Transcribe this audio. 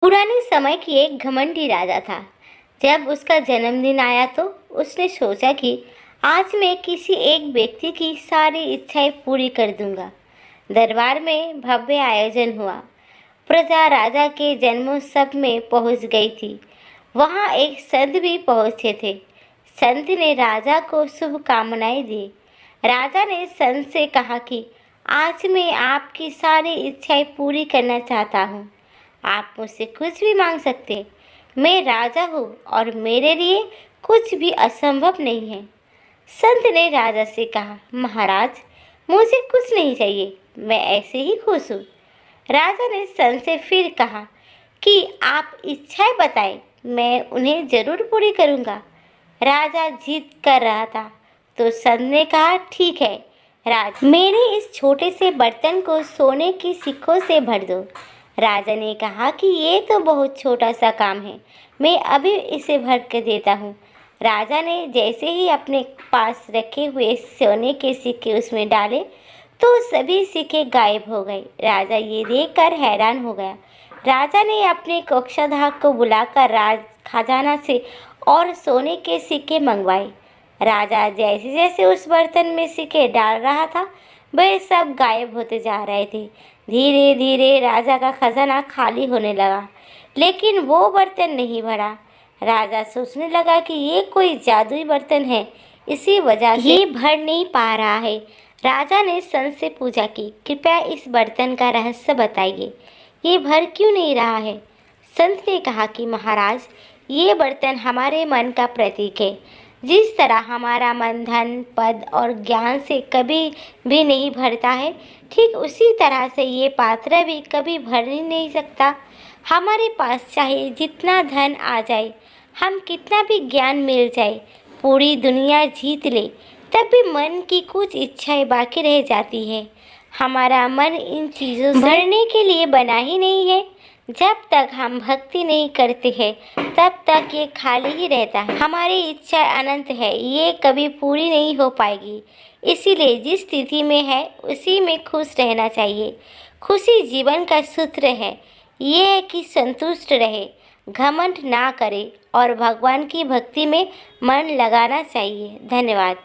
पुराने समय की एक घमंडी राजा था। जब उसका जन्मदिन आया तो उसने सोचा कि आज मैं किसी एक व्यक्ति की सारी इच्छाएं पूरी कर दूंगा। दरबार में भव्य आयोजन हुआ। प्रजा राजा के जन्मोत्सव में पहुंच गई थी। वहां एक संत भी पहुंचे थे। संत ने राजा को शुभकामनाएं दी। राजा ने संत से कहा कि आज मैं आपकी सारी इच्छाएं पूरी करना चाहता हूँ। आप मुझसे कुछ भी मांग सकते हैं। मैं राजा हूँ और मेरे लिए कुछ भी असंभव नहीं है। संत ने राजा से कहा, महाराज, मुझे कुछ नहीं चाहिए, मैं ऐसे ही खुश हूँ। राजा ने संत से फिर कहा कि आप इच्छाएं बताएं, मैं उन्हें जरूर पूरी करूँगा। राजा जिद कर रहा था तो संत ने कहा, ठीक है राज, मेरे इस छोटे से बर्तन को सोने की सिक्कों से भर दो। राजा ने कहा कि ये तो बहुत छोटा सा काम है, मैं अभी इसे भर के देता हूँ। राजा ने जैसे ही अपने पास रखे हुए सोने के सिक्के उसमें डाले तो सभी सिक्के गायब हो गए। राजा ये देखकर हैरान हो गया। राजा ने अपने कोषाध्यक्ष को बुलाकर राज खजाना से और सोने के सिक्के मंगवाए। राजा जैसे जैसे उस बर्तन में सिक्के डाल रहा था वे सब गायब होते जा रहे थे। धीरे धीरे राजा का खजाना खाली होने लगा, लेकिन वो बर्तन नहीं भरा। राजा सोचने लगा कि ये कोई जादुई बर्तन है, इसी वजह से ये भर नहीं पा रहा है। राजा ने संत से पूछा कि कृपया इस बर्तन का रहस्य बताइए, ये भर क्यों नहीं रहा है। संत ने कहा कि महाराज, ये बर्तन हमारे मन का प्रतीक है। जिस तरह हमारा मन धन, पद और ज्ञान से कभी भी नहीं भरता है, ठीक उसी तरह से ये पात्र भी कभी भर ही नहीं सकता। हमारे पास चाहे जितना धन आ जाए, हम कितना भी ज्ञान मिल जाए, पूरी दुनिया जीत ले, तब भी मन की कुछ इच्छाएं बाकी रह जाती है। हमारा मन इन चीज़ों से भरने के लिए बना ही नहीं है। जब तक हम भक्ति नहीं करते हैं तब तक ये खाली ही रहता है। हमारी इच्छा अनंत है, ये कभी पूरी नहीं हो पाएगी। इसीलिए जिस स्थिति में है उसी में खुश रहना चाहिए। खुशी जीवन का सूत्र है। ये है कि संतुष्ट रहे, घमंड ना करे और भगवान की भक्ति में मन लगाना चाहिए। धन्यवाद।